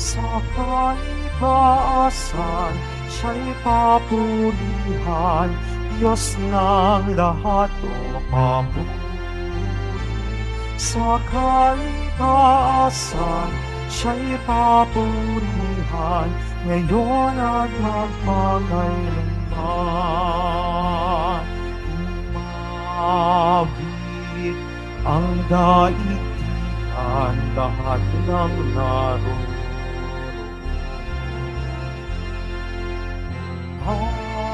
Sa kaitaasan, siya'y papurihan, Diyos ng lahat o papuri. Sa kaitaasan, siya'y papurihan, ngayon at magpakailanman. Umabit ang daigdigan, lahat ng naroon.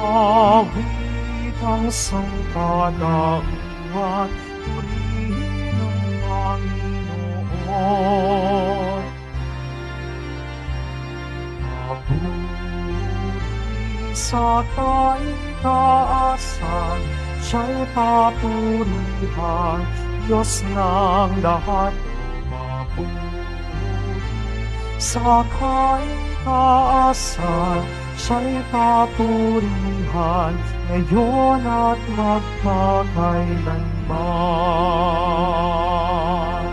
Awit ang sangkatauhan, purihin ang Panginoon. Papuri sa kaitaasan, siya'y papurihan, Diyos ng lahat o papuri. Sa kaitaasan, siya'y papurihan, ngayon at magpakailanman.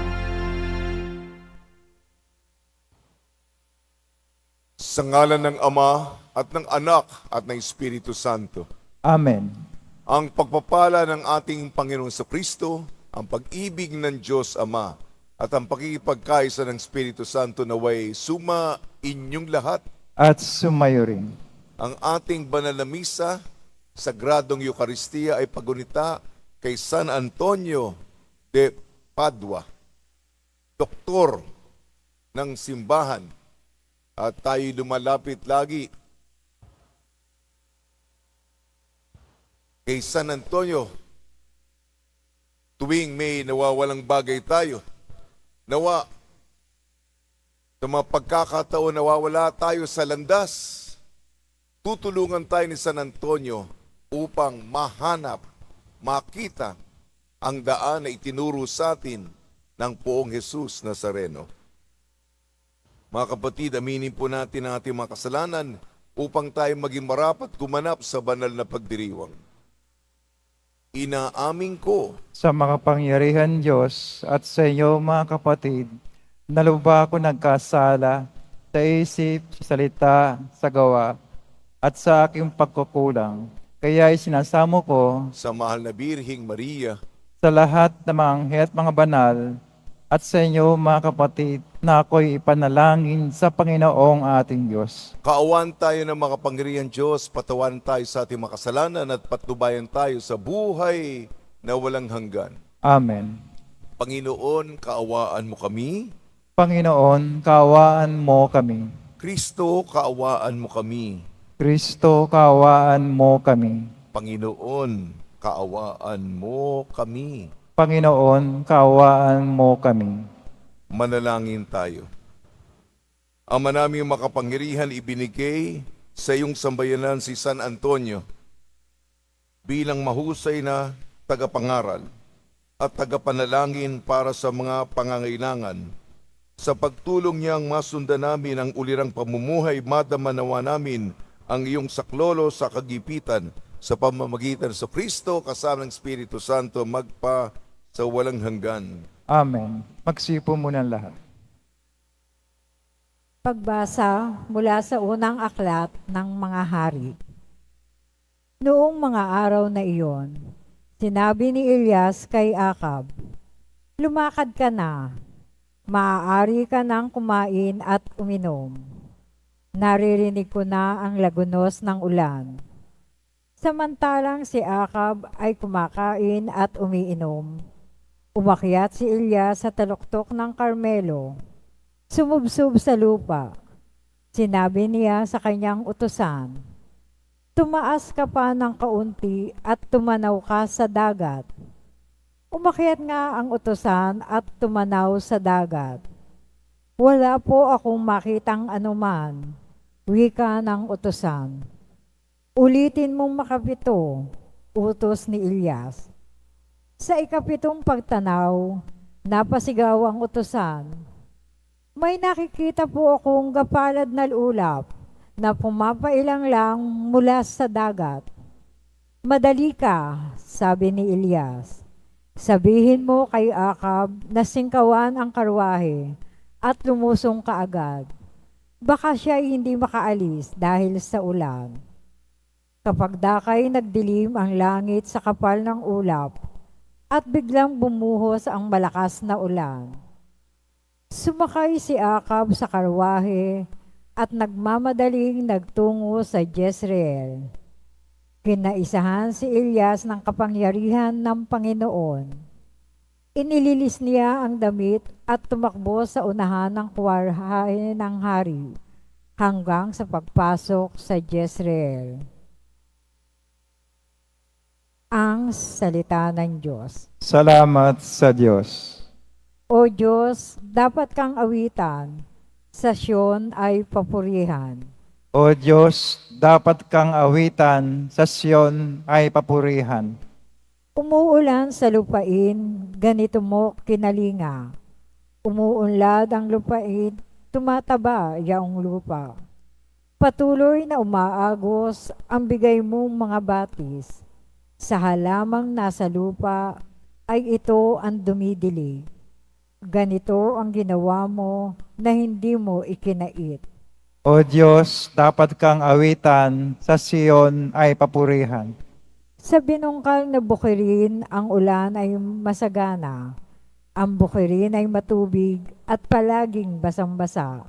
Sa ngalan ng Ama at ng Anak at ng Espiritu Santo. Amen. Ang pagpapala ng ating Panginoong Kristo, ang pag-ibig ng Diyos Ama, at ang pakikipagkaisa ng Espiritu Santo naway suma inyong lahat. At sumayo rin. Ang ating banal na misa, Sagradong Eucharistia ay pagunita kay San Antonio de Padua, doktor ng simbahan. At tayo lumalapit lagi kay San Antonio tuwing may nawawalang bagay tayo. Nawa, sa mga pagkakataon nawawala tayo sa landas, tutulungan tayo ni San Antonio upang mahanap, makita ang daan na itinuro sa atin ng Poong Jesus Nazareno. Mga kapatid, aminin po natin ang ating mga kasalanan upang tayo maging marapat kumanap sa banal na pagdiriwang. Inaamin ko Sa makapangyarihan Diyos at sa inyo mga kapatid, na lubha ako nagkasala sa isip, sa salita, sa gawa, at sa aking pagkukulang. Kaya isinasamo ko sa mahal na Birhing Maria, sa lahat ng mga anghel at mga banal, at sa inyo mga kapatid, na ako'y ipanalangin sa Panginoong ating Diyos. kaawaan tayo ng makapangyarihan Diyos, patawan tayo sa ating makasalanan at patnubayan tayo sa buhay na walang hanggan. Amen. Panginoon, kaawaan mo kami. Panginoon, kaawaan mo kami. Kristo, kaawaan mo kami. Kristo, kaawaan mo kami. Panginoon, kaawaan mo kami. Panginoon, kaawaan mo kami. Manalangin tayo. Ama naming makapangyarihan, ibinigay sa iyong sambayanan si San Antonio bilang mahusay na tagapangaral at tagapanalangin para sa mga pangangailangan. Sa pagtulong niyang masundan namin ang ulirang pamumuhay, madama nawa namin ang iyong saklolo sa kagipitan sa pamamagitan sa Kristo kasama ng Espiritu Santo magpa sa walang hanggan. Amen. Magsipo muna ang lahat. Pagbasa mula sa unang aklat ng mga hari. Noong mga araw na iyon, sinabi ni Elias kay Akab, "Lumakad ka na, maaari ka nang kumain at uminom. Naririnig ko na ang lagunos ng ulan." Samantalang si Akab ay kumakain at umiinom, umakyat si Elias sa taluktok ng Karmelo. Sumubsob sa lupa. Sinabi niya sa kanyang utusan, "Tumaas ka pa ng kaunti at tumanaw ka sa dagat." Umakyat nga ang utusan at tumanaw sa dagat. "Wala po akong makitang anuman," wika ng utusan. "Ulitin mong makapito," utos ni Elias. Sa ikapitong pagtanaw, napasigaw ang utusan, "May nakikita po akong gapalad na ulap na pumapailang lang mula sa dagat." "Madali ka," sabi ni Elias. "Sabihin mo kay Akab na singkawan ang karwahe at lumusong kaagad." Baka siya ay hindi makaalis dahil sa ulan. Kapag dakay nagdilim ang langit sa kapal ng ulap at biglang bumuhos ang malakas na ulan. Sumakay si Akab sa karwahe at nagmamadaling nagtungo sa Jezreel. Kinaisahan si Elias ng kapangyarihan ng Panginoon. Inililis niya ang damit at tumakbo sa unahan ng kwarhahe ng hari hanggang sa pagpasok sa Jezreel. Ang salita ng Diyos. Salamat sa Diyos. O Diyos, dapat kang awitan, sa Siyon ay papurihan. O Diyos, dapat kang awitan, sa Siyon ay papurihan. Umuulan sa lupain, ganito mo kinalinga. Umuunlad ang lupain, tumataba yaong lupa. Patuloy na umaagos ang bigay mong mga batis. Sa halamang nasa lupa ay ito ang dumidilig. Ganito ang ginawa mo na hindi mo ikinait. O Diyos, dapat kang awitan, sa Siyon ay papurihan. Sa binungkal na bukirin, ang ulan ay masagana. Ang bukirin ay matubig at palaging basang-basa.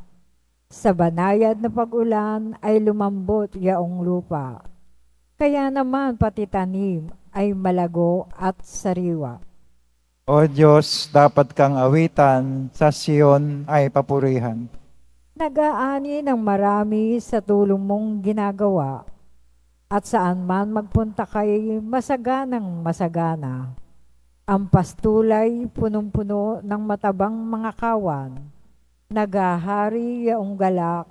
Sa banayad na pag-ulan ay lumambot yaong lupa. Kaya naman pati tanim ay malago at sariwa. O Diyos, dapat kang awitan, sa Siyon ay papurihan. Nag-aani ng marami sa tulong mong ginagawa. At saan man magpunta kay masaganang masagana. Ang pastulay punong-puno ng matabang mga kawan. Nagahari yaong galak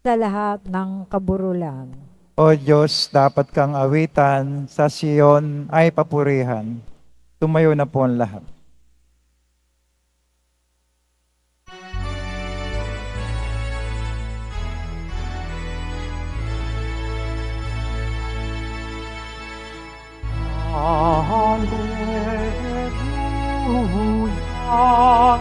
sa lahat ng kaburulan. O Diyos, dapat kang awitan, sa Siyon ay papurihan. Tumayo na po ang lahat. Alleluia, Alleluia,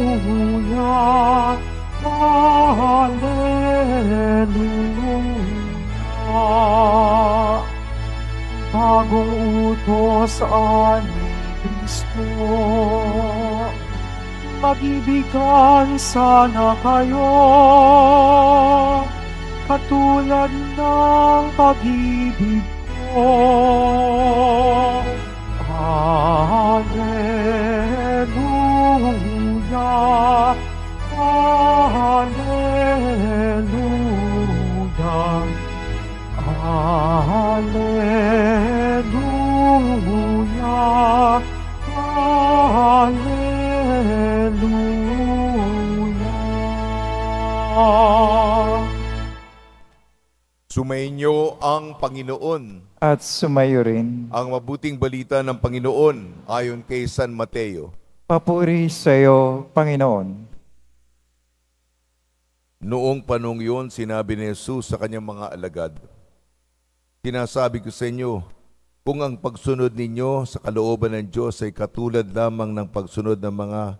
Alleluia, Alleluia. Bagong utos ani Kristo, mag-ibigan sana kayo, katulad ng pag-ibig ko. Alleluia, Alleluia, Alleluia, Alleluia. Sumainyo ang Panginoon. At sumayo rin. Ang mabuting balita ng Panginoon ayon kay San Mateo. Papuri sa iyo, Panginoon. Noong panong yun, sinabi ni Jesus sa kanyang mga alagad, "Sinasabi ko sa inyo, kung ang pagsunod ninyo sa kalooban ng Diyos ay katulad lamang ng pagsunod ng mga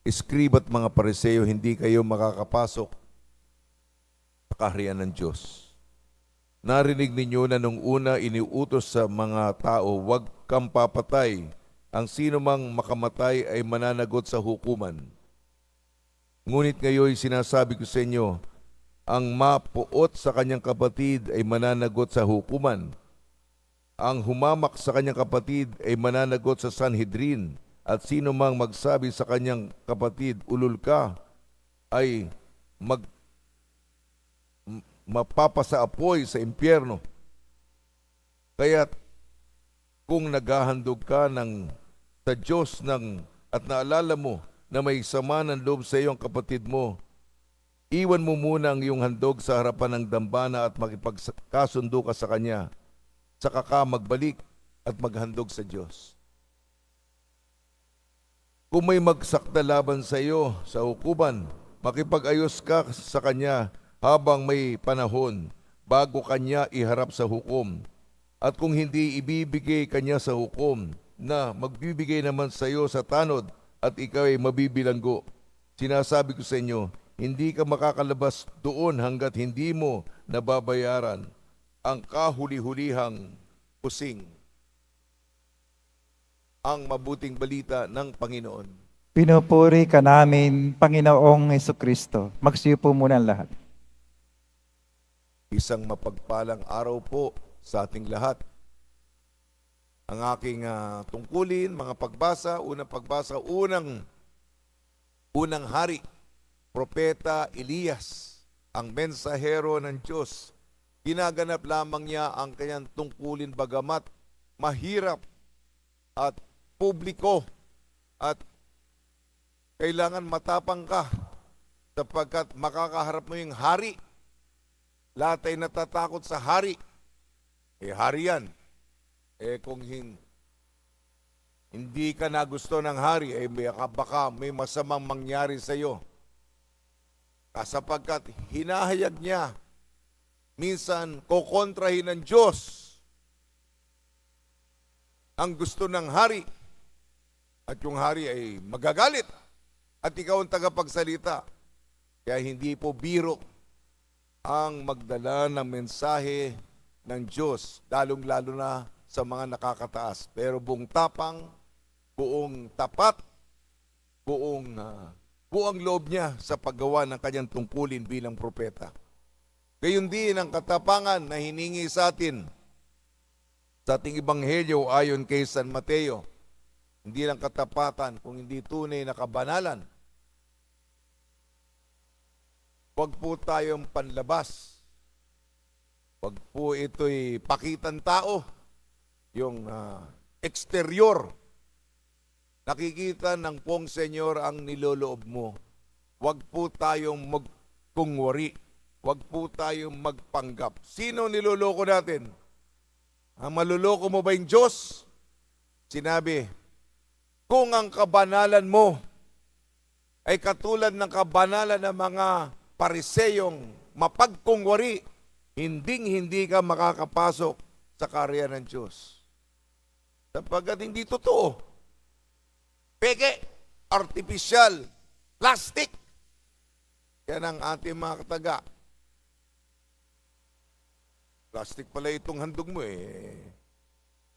eskrib at mga pariseo, hindi kayo makakapasok sa kaharian ng Diyos. Narinig ninyo na nung una iniutos sa mga tao, huwag kang papatay. Ang sino mang makamatay ay mananagot sa hukuman. Ngunit ngayon sinasabi ko sa inyo, ang mapuot sa kanyang kapatid ay mananagot sa hukuman. Ang humamak sa kanyang kapatid ay mananagot sa Sanhedrin. At sino mang magsabi sa kanyang kapatid, ulol ka, ay mapapasaapoy sa impyerno. Kaya kung naghahandog ka sa Diyos at naalala mo na may sama ng loob sa iyong kapatid mo, iwan mo muna ang iyong handog sa harapan ng dambana at makipagkasundo ka sa Kanya. Saka ka magbalik at maghandog sa Diyos. Kung may magsakta laban sa iyo sa hukuman, makipag-ayos ka sa kanya habang may panahon bago kanya iharap sa hukom. At kung hindi, ibibigay kanya sa hukom na magbibigay naman sa iyo sa tanod at ikaw ay mabibilanggo. Sinasabi ko sa inyo, hindi ka makakalabas doon hanggat hindi mo nababayaran ang kahuli-hulihang kusing. Ang mabuting balita ng Panginoon. Pinupuri ka namin, Panginoong Hesukristo. Magsiupo muna ang lahat. Isang mapagpalang araw po sa ating lahat. Ang aking tungkulin, mga pagbasa, unang hari, Propeta Elias, ang mensahero ng Diyos. Ginaganap lamang niya ang kanyang tungkulin bagamat mahirap at publiko at kailangan matapang ka sapagkat makakaharap mo yung hari. Lahat ay natatakot sa hari. Hari yan. Kung hindi ka nagusto ng hari, baka may masamang mangyari sa iyo. Sapagkat hinahayag niya, minsan kokontrahin ng Diyos ang gusto ng hari. At yung hari ay magagalit. At ikaw ang tagapagsalita. Kaya hindi po biro ang magdala ng mensahe ng Diyos, lalong-lalo na sa mga nakakataas. Pero buong tapang, buong tapat, buong loob niya sa paggawa ng kanyang tungkulin bilang propeta. Gayon din ang katapangan na hiningi sa atin sa ating Ebanghelyo ayon kay San Mateo. Hindi lang katapatan, kung hindi tunay na kabanalan. Huwag po tayong panlabas. Huwag po ito'y pakitan tao. Yung eksterior. Nakikita ng pong Senyor ang niloloob mo. Huwag po tayong magkungwari. Huwag po tayong magpanggap. Sino niloloko natin? Ang maluloko mo ba yung Diyos? Sinabi, kung ang kabanalan mo ay katulad ng kabanalan ng mga pariseyong mapagkungwari, hindi ka makakapasok sa karya ng Diyos. Sapagkat hindi totoo. Peke, artificial, plastic. Yan ang ating mga kataga. Plastic pala itong handog mo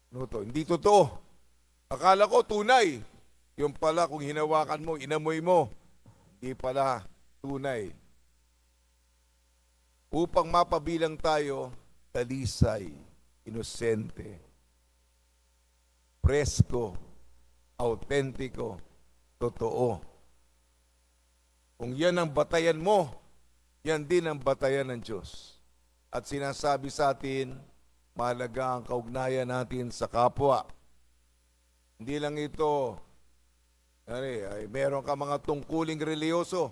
Ano to? Hindi totoo. Akala ko tunay. Yung pala kung hinawakan mo, inamoy mo, hindi pala tunay. Upang mapabilang tayo, talisay, inosente, presko, autentiko, totoo. Kung yan ang batayan mo, yan din ang batayan ng Diyos. At sinasabi sa atin, mahalaga ang kaugnayan natin sa kapwa. Hindi lang ito, meron ka mga tungkuling reliyoso,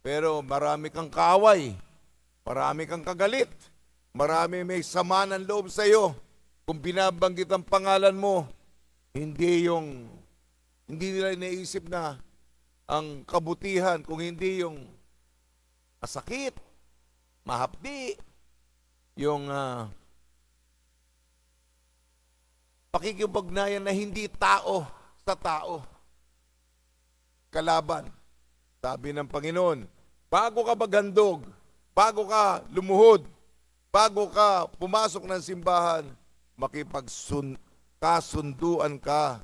pero marami kang kaaway, marami kang kagalit, marami may sama ng loob sa iyo. Kung binabanggit ang pangalan mo, hindi nila iniisip na ang kabutihan, kung hindi yung masakit, mahapdi, yung pakikipagnayan na hindi tao sa tao. Kalaban. Sabi ng Panginoon, bago ka maghandog, bago ka lumuhod, bago ka pumasok ng simbahan, makipagkasunduan ka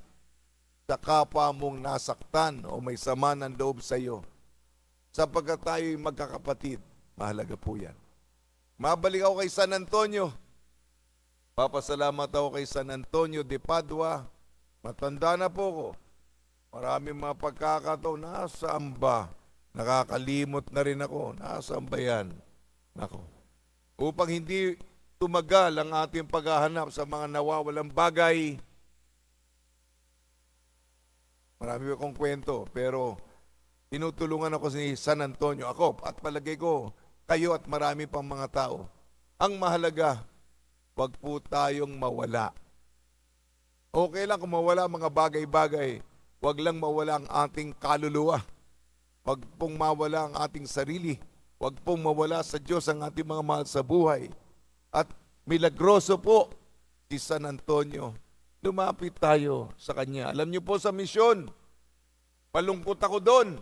sa kapwa mong nasaktan o may sama ng loob sa iyo. Sapagkat tayo'y magkakapatid, mahalaga po yan. Mabalik ako kay San Antonio. Papasalamat ako kay San Antonio de Padua. Matanda na po ko. Maraming mga pagkakataon, nasaan ba? Nakakalimot na rin ako. Nasaan ba yan? Nako. Upang hindi tumagal ang ating paghahanap sa mga nawawalang bagay, marami akong kwento, pero tinutulungan ako si San Antonio. Ako, at palagay ko, kayo at marami pang mga tao. Ang mahalaga, wag po tayong mawala. Okay lang kung mawala mga bagay-bagay. Wag lang mawala ang ating kaluluwa. Wag pong mawala ang ating sarili. Wag pong mawala sa Diyos ang ating mga mahal sa buhay. At milagroso po, si San Antonio, lumapit tayo sa kanya. Alam niyo po sa misyon, malungkot ako doon.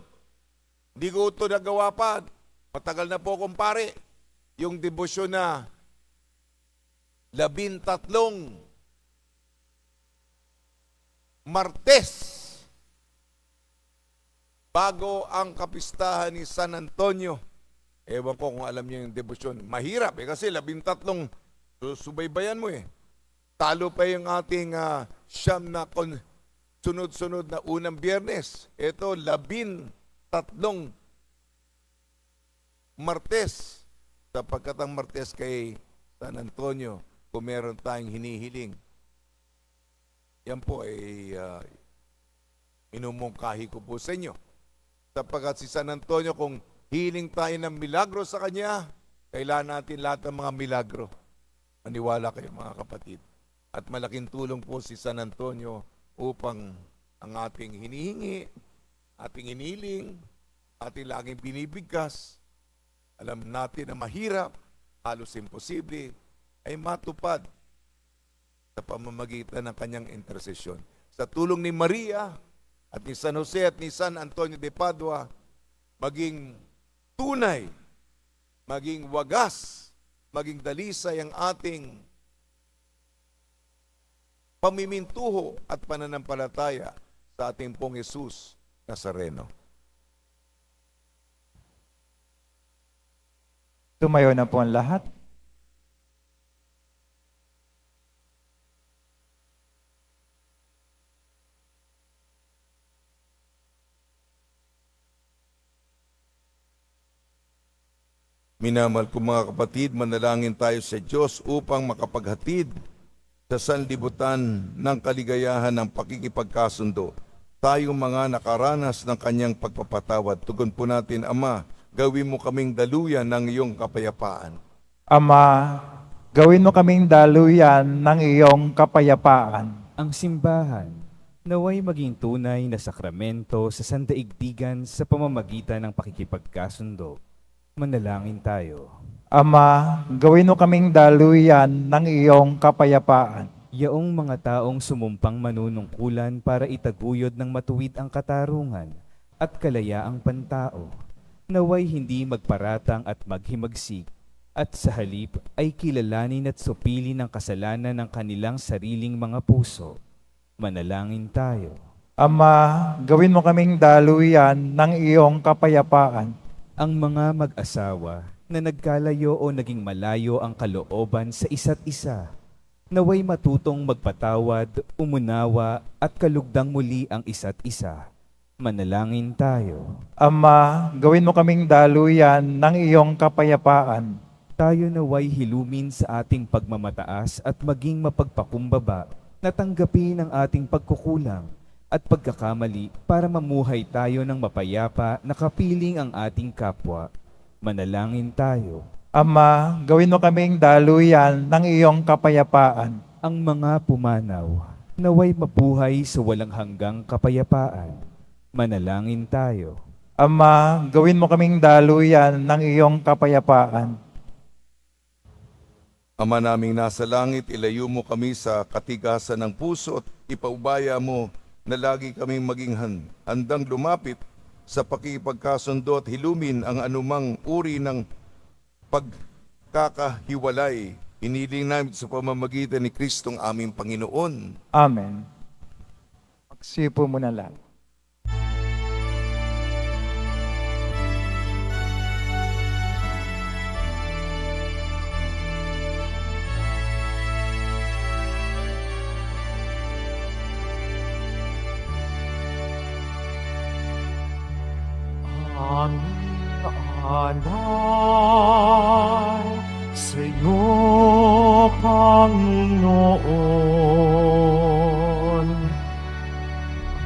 Hindi ko ito nagawa pa. Matagal na po akong pare. Yung debosyon na 13 Martes bago ang kapistahan ni San Antonio. Ewan ko kung alam niyo yung debosyon. Mahirap kasi 13 subaybayan mo eh. Talo pa yung ating siyam na sunod-sunod na unang Biyernes. Ito 13 Martes. Sapagkat ang Martes kay San Antonio, kung meron tayong hinihiling, yan po ay minumungkahi ko po sa inyo. Sapagkat si San Antonio, kung hiling tayo ng milagro sa kanya, kailangan natin lahat ng mga milagro. Maniwala kayo mga kapatid. At malaking tulong po si San Antonio upang ang ating hinihingi, ating hiniling, ating laging binibigkas, alam natin na mahirap, halos imposible, ay matupad sa pamamagitan ng kanyang intersesyon. Sa tulong ni Maria at ni San Jose at ni San Antonio de Padua, maging tunay, maging wagas, maging dalisay ang ating pamimintuho at pananampalataya sa ating pong Jesus Nazareno. Tumayo na po ang lahat. Minamahal ko mga kapatid, manalangin tayo sa Diyos upang makapaghatid sa sanlibutan ng kaligayahan ng pakikipagkasundo. Tayong mga nakaranas ng kanyang pagpapatawad. Tugon po natin, Ama, gawin mo kaming daluyan ng iyong kapayapaan. Ama, gawin mo kaming daluyan ng iyong kapayapaan. Ang simbahan, naway maging tunay na sakramento sa sandaigdigan sa pamamagitan ng pakikipagkasundo. Manalangin tayo. Ama, gawin mo kaming daluyan ng iyong kapayapaan. Yaong mga taong sumumpang manunungkulan para itaguyod ng matuwid ang katarungan at kalayaang pantao, naway hindi magparatang at maghimagsik, at sa halip ay kilalanin at supili ng kasalanan ng kanilang sariling mga puso. Manalangin tayo. Ama, gawin mo kaming daluyan ng iyong kapayapaan. Ang mga mag-asawa na nagkalayo o naging malayo ang kalooban sa isa't isa, naway matutong magpatawad, umunawa at kalugdang muli ang isa't isa. Manalangin tayo. Ama, gawin mo kaming daluyan ng iyong kapayapaan. Tayo naway hilumin sa ating pagmamataas at maging mapagpakumbaba na tanggapin ang ating pagkukulang at pagkakamali para mamuhay tayo ng mapayapa na kapiling ang ating kapwa. Manalangin tayo. Ama, gawin mo kaming daluyan ng iyong kapayapaan. Ang mga pumanaw, naway mabuhay sa walang hanggang kapayapaan. Manalangin tayo. Ama, gawin mo kaming daluyan ng iyong kapayapaan. Ama naming nasa langit, ilayo mo kami sa katigasan ng puso at ipaubaya mo na lagi kaming maging handang lumapit sa pakikipagkasundo at hilumin ang anumang uri ng pagkakahiwalay. Hiniling namin sa pamamagitan ni Kristong aming Panginoon. Amen. Magsipo muna lang. Aming alay sa iyo, Panginoon,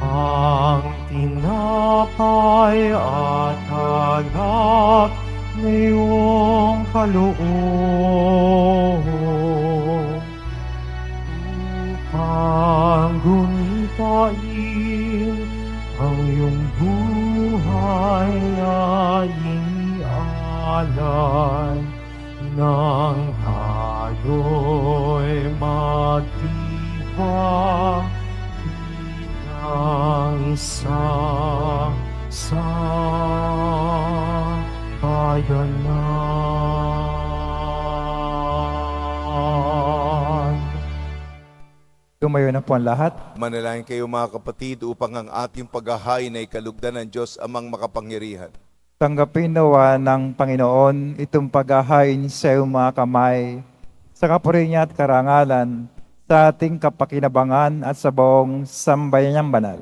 ang tinapay at alak na iyong kaloob upang gumitain ang iyong buhay ay inialay ng hayo'y magtibay bilang isang sambayanan. Tumayo na po ang lahat. Manalangin kayo mga kapatid upang ang ating paghahain ay kalugdan ng Diyos amang makapangyarihan. Tanggapin nawa ng Panginoon itong paghahain sa iyong mga kamay, sa kapurihan at karangalan, sa ating kapakinabangan at sa buong sambayanang banal.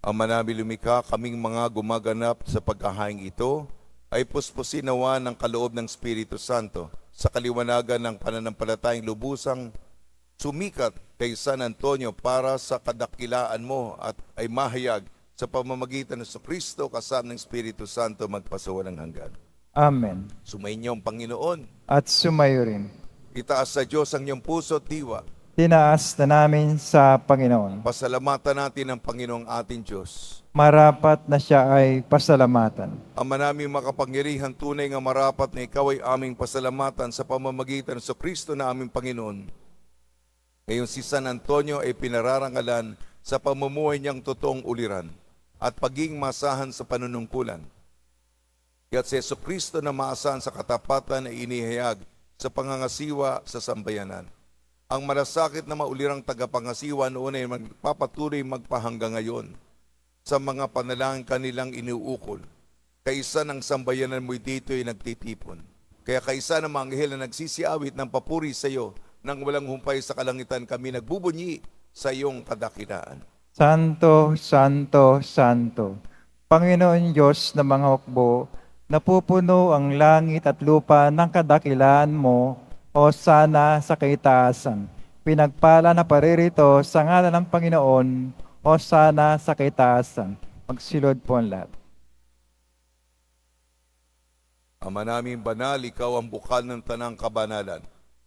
Ama namin lumikha, kaming mga gumaganap sa paghahain ito, ay puspusin nawa ng kaloob ng Espiritu Santo sa kaliwanagan ng pananampalatayang lubusang sumikat kay San Antonio para sa kadakilaan mo at ay mahayag sa pamamagitan ng Kristo kasama ng Espiritu Santo magpasawalang hanggan. Amen. Sumainyo ang Panginoon. At sumayo rin. Itaas sa Diyos ang iyong puso at diwa. Tinaas na namin sa Panginoon. Pasalamatan natin ang Panginoong ating Diyos. Marapat na siya ay pasalamatan. Ama namin makapangyarihan, tunay nga marapat na ikaw ay aming pasalamatan sa pamamagitan sa Kristo na aming Panginoon. Ngayon si San Antonio ay pinararangalan sa pamumuhay niyang totoong uliran at paging masahan sa panunungkulan. Kaya't si Kristo na maasahan sa katapatan ay inihayag sa pangangasiwa sa sambayanan. Ang malasakit na maulirang tagapangasiwa noon ay magpapatuloy magpahanggang ngayon sa mga panalangin kanilang iniuukol. Kaisa ng sambayanan mo'y dito ay nagtitipon. Kaya kaisa ng mga anghel na nagsisiawit ng papuri sa iyo nang walang humpay sa kalangitan kami nagbubunyi sa iyong kadakilaan. Santo, Santo, Santo, Panginoon Diyos ng mga hukbo, napupuno ang langit at lupa ng kadakilaan mo, o sana sa kaitaasan. Pinagpala na paririto sa ngalan ng Panginoon, o sana sa kaitaasan. Magsilod po ang lahat. Ama naming banal, ikaw ang bukal ng tanang kabanalan.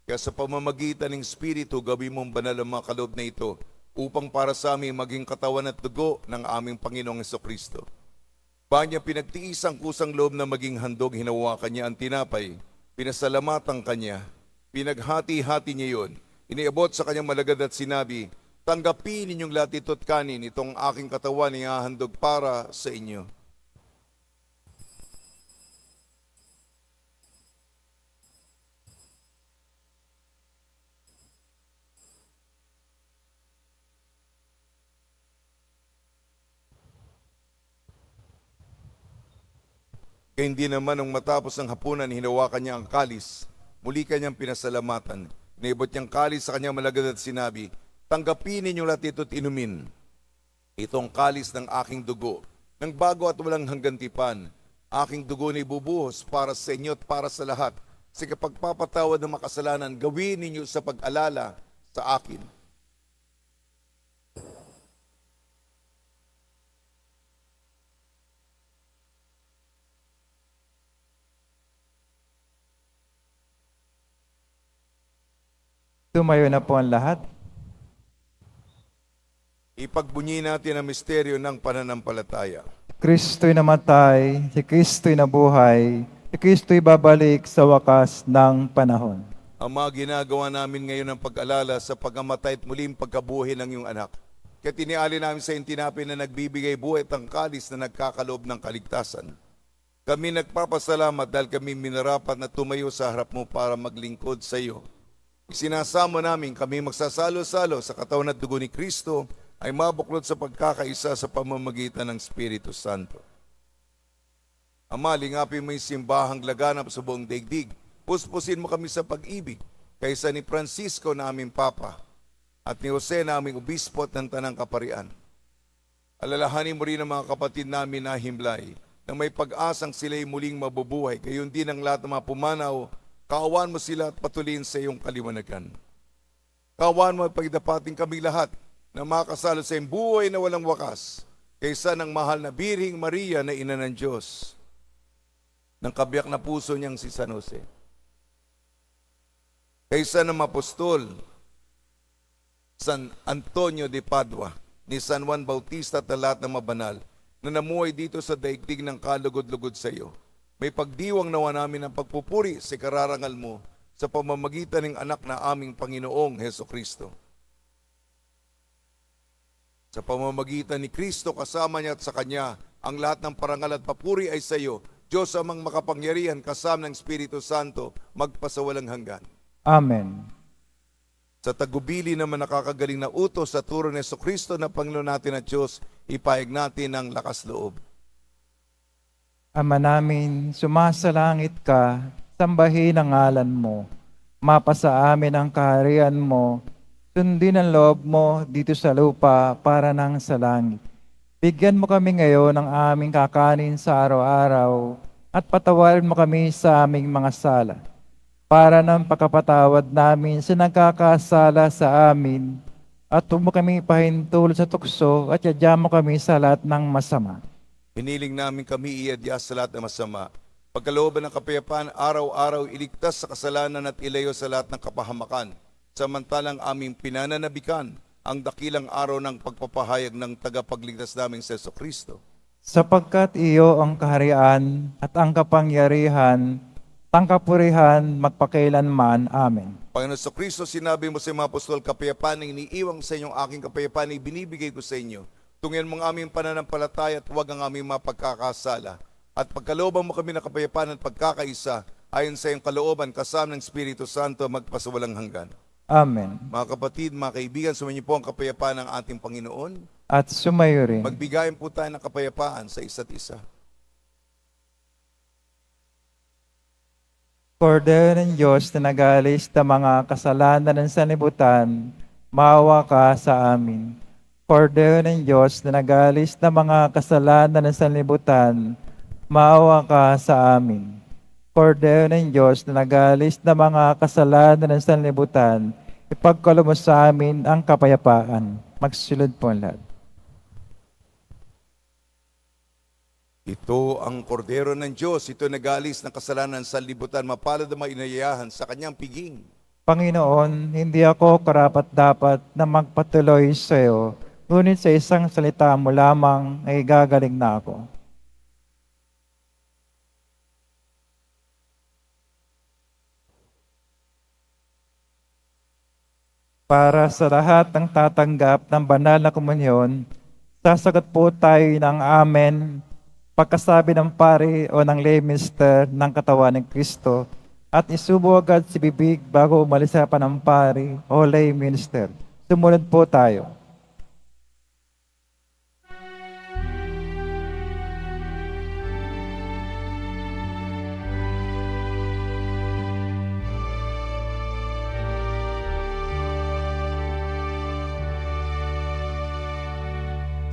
Kaya sa pamamagitan ng Espiritu, gawin mong banal ang mga kaloob na ito upang para sa amin maging katawan at dugo ng aming Panginoong Jesucristo. Banya pinagtiis ang kusang loob na maging handog, hinawakan niya ang tinapay, pinasalamatan kanya, pinaghati-hati niya yon, iniabot sa kanyang malagad at sinabi, tanggapin ninyong lahat ito't kanin, itong aking katawan ay hahandog para sa inyo. Kaya hindi naman nung matapos ng hapunan, hinawakan niya ang kalis. Muli kanyang pinasalamatan. Inibot niyang kalis sa kanyang malagad at sinabi, tanggapin ninyong lahat ito't inumin. Itong kalis ng aking dugo, ng bago at walang hanggang tipan. Aking dugo na ibubuhos para sa inyo at para sa lahat. Sa kapagpapatawad ng makasalanan, gawin ninyo sa pag-alala sa akin. Tumayo na po ang lahat. Ipagbunyi natin ang misteryo ng pananampalataya. Kristo'y namatay, si Kristo'y nabuhay, si Kristo'y babalik sa wakas ng panahon. Ang mga ginagawa namin ngayon ng pag-alala sa pagkamatay at muling pagkabuhay ng iyong anak. Kaya tiniali namin sa tinapay na nagbibigay buhay at ang kalis na nagkakaloob ng kaligtasan. Kami nagpapasalamat dahil kami minarapat na tumayo sa harap mo para maglingkod sa iyo. Isinasamo namin kami magsasalo-salo sa katawan at dugo ni Kristo ay mabuklod sa pagkakaisa sa pamamagitan ng Espiritu Santo. Ama, lingapin mo yung simbahang laganap sa buong daigdig. Puspusin mo kami sa pag-ibig kaysa ni Francisco na aming Papa at ni Jose na aming Obispo at ng Tanang Kaparian. Alalahanin mo rin ang mga kapatid namin na himlay na may pag-asang sila'y muling mabubuhay, gayon din ang lahat ng mga pumanaw. Kaawaan mo sila at patuloyin sa iyong kaliwanagan. Kaawaan mo at pagdapating kami lahat na makasalo sa iyong buhay na walang wakas kaysa ng mahal na Birhing Maria na ina ng Diyos, ng kabiyak na puso niyang si San Jose. Kaysa ng apostol, San Antonio de Padua, ni San Juan Bautista at lahat ng mabanal na namuhay dito sa daigdig ng kalugod-lugod sa iyo. May pagdiwang nawa namin ang pagpupuri sa kararangal mo sa pamamagitan ng anak na aming Panginoong Heso Kristo. Sa pamamagitan ni Kristo, kasama niya at sa Kanya, ang lahat ng parangal at papuri ay sa iyo, Diyos amang makapangyarihan, kasama ng Espiritu Santo, magpasawalang hanggan. Amen. Sa tagubili naman nakakagaling na utos sa turo ni Jesucristo na Panginoon natin at Diyos, ipahayag natin ang lakas loob. Ama namin, sumasalangit ka, sambahin ang ngalan mo. Mapasa amin ang kaharian mo. Sundin ang loob mo dito sa lupa para nang sa langit. Bigyan mo kami ngayon ng aming kakanin sa araw-araw at patawarin mo kami sa aming mga sala para ng pagkapatawad namin sa nagkakasala sa amin at huwag mo kami pahintulot sa tukso at yadya mo kami sa lahat ng masama. Hiniling namin kami iadya sa lahat ng masama. Pagkalooban ng kapayapaan, araw-araw iligtas sa kasalanan at ilayo sa lahat ng kapahamakan. Samantalang aming pinananabikan ang dakilang araw ng pagpapahayag ng tagapagligtas naming si Jesucristo. Sapagkat iyo ang kaharian at ang kapangyarihan, tangkapurihan, magpakailanman. Amen. Panginoon Jesucristo, sinabi mo sa mga apostol, kapayapaan na iniiwang sa inyong aking kapayapaan ay binibigay ko sa inyo. Tungyan mo ang aming pananampalataya at huwag ang aming mapagkakasala. At pagkalooban mo kami ng kapayapaan at pagkakaisa, ayon sa iyong kalooban, kasama ng Espiritu Santo, magpasawalang hanggan. Amen. Mga kapatid, mga kaibigan, sumainyo po ang kapayapaan ng ating Panginoon. At sumayo rin. Magbigayin po tayo ng kapayapaan sa isa't isa. Kordero ng Diyos na nagalis ng mga kasalanan ng sanlibutan, maawa ka sa amin. Kordero ng Diyos na nagalis ng mga kasalanan ng sanlibutan, maawa ka sa amin. Kordero ng Diyos na nagalis ng mga kasalanan ng sanlibutan, ipagkaloob mo sa amin ang kapayapaan. Magsilod po ang lahat. Ito ang kordero ng Diyos, ito nagalis ng kasalanan sa libutan, mapalad ang mga inayahan sa kanyang piging. Panginoon, hindi ako karapat-dapat na magpatuloy sa iyo, ngunit sa isang salita mo lamang ay gagaling na ako. Para sa lahat ng tatanggap ng banal na komunyon, sasagot po tayo ng Amen pagkasabi ng pari o ng lay minister ng katawan ng Kristo at isubo agad si bibig bago umalis sa panampari o lay minister. Sumunod po tayo.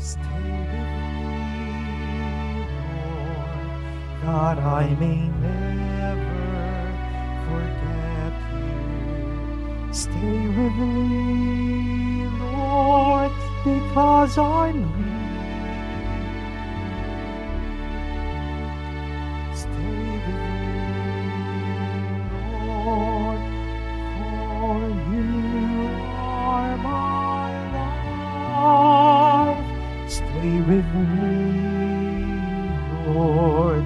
Stay with me, Lord, that I may never forget you. Stay with me, Lord, because I'm weak. Stay with me, Lord, for you are my life. Stay with me, Lord,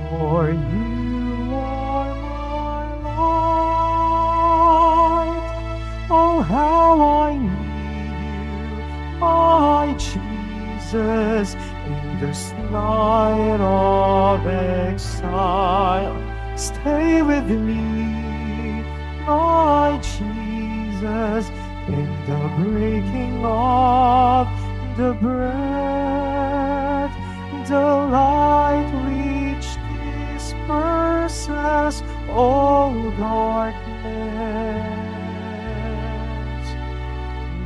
for you are my light. Oh, how I need you, my Jesus, in this night of exile. Stay with me, my Jesus, in the breaking of the bread. The light which disperses all darkness.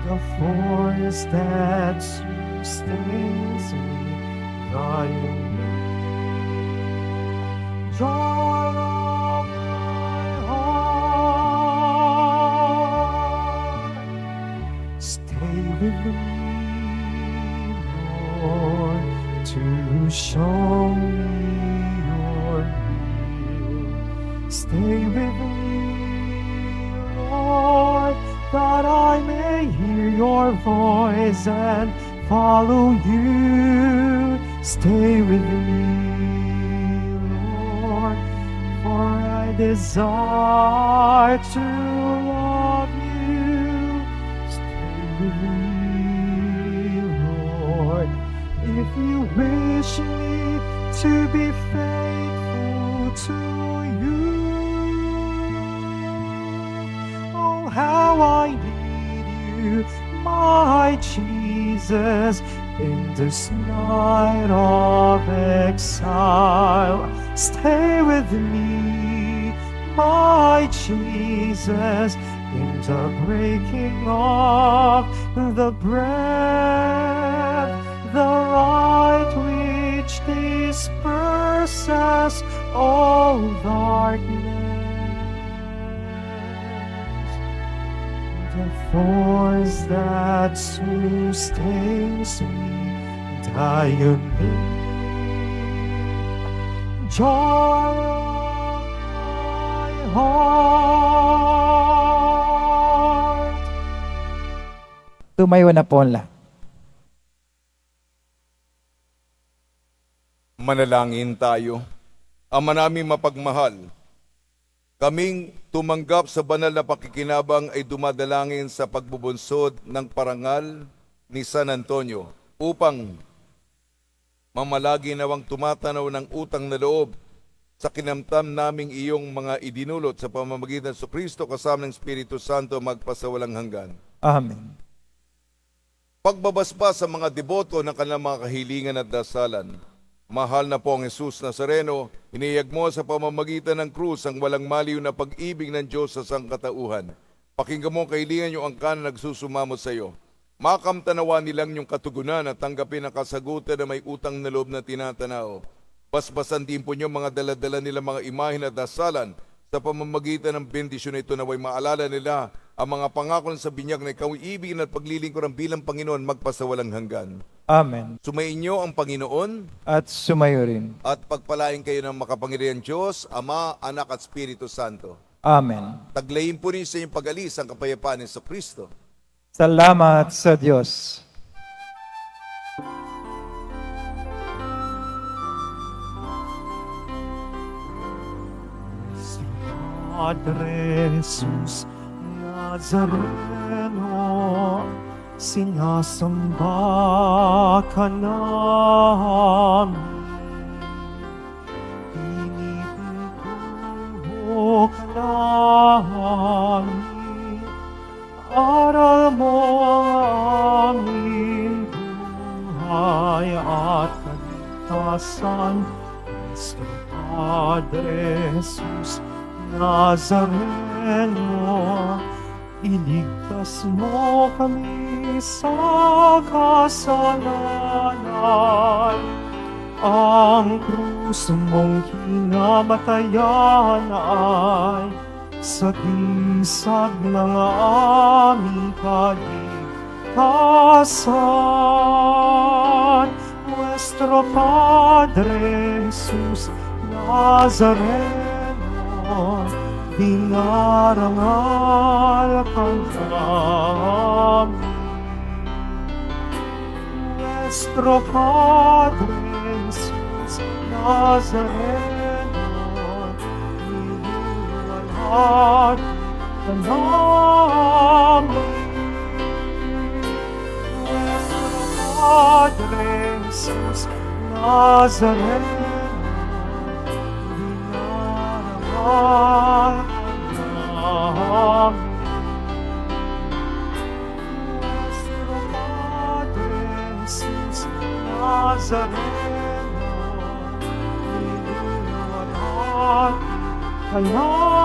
The force that sustains me, thy joy of my heart. Stay with me, Lord, to show me your will. Stay with me, Lord, that I may hear your voice and follow you. Stay with me, Lord, for I desire to love you. Stay with me, Lord. If you wish me to be faithful to you, oh, how I need you, my Jesus, in this night of exile. Stay with me, my Jesus, in the breaking of the breath, the light which disperses all darkness, the force that sustains me, diamond, joy of my heart. Tumayo na po ang lahat. Manalangin tayo. Ama naming mapagmahal, kaming tumanggap sa banal na pakikinabang ay dumadalangin sa pagbubunsod ng parangal ni San Antonio upang mamalagi nawang tumatanaw ng utang na loob sa kinamtam naming iyong mga idinulot sa pamamagitan sa Kristo kasama ng Espiritu Santo magpasawalang hanggan. Amen. Pagbabasba sa mga deboto ng kanilang mga kahilingan at dasalan, mahal na po ang Jesus Nazareno, iniyag mo sa pamamagitan ng krus ang walang maliw na pag-ibig ng Diyos sa sangkatauhan. Pakinggan mo ang kahilingan niyong angkan na nagsusumamo sa iyo. Makamtanawa nilang yung katugunan at tanggapin ang kasagutan na may utang na loob na tinatanaw. Basbasan din po niyo mga daladala nila mga imahen at dasalan sa pamamagitan ng bendisyon ito naway maalala nila ang mga pangako sa binyag na ikaw ibigin at paglilingkuran bilang Panginoon magpasawalang hanggan. Amen. Sumainyo ang Panginoon At sumayo rin. at pagpalain kayo ng makapangyarihan Diyos, Ama, Anak at Espiritu Santo. Amen. Taglayin po rin sa inyong pag-alis ang kapayapaan ni Kristo. Salamat sa Diyos. Padre Jesus Nazareno, sinasamba ka namin. Pinipintuho ka namin. Aral mo ang aming buhay at kaligtasan. Cristo Padre Jesus Nazareno, iligtas mo kami sa kasalanan. Ang krus mong kinamatayan ay sagisag ng aming kaligtasan. Nuestro Padre Jesus Nazareno, dinarangal ka namin. Nuestro Padre Jesus Nazareno, diniwalhad ka namin. Nuestro Padre Jesus Nazareno, Nuestro Padre Jesus Nazareno, diniwalhad ka namin.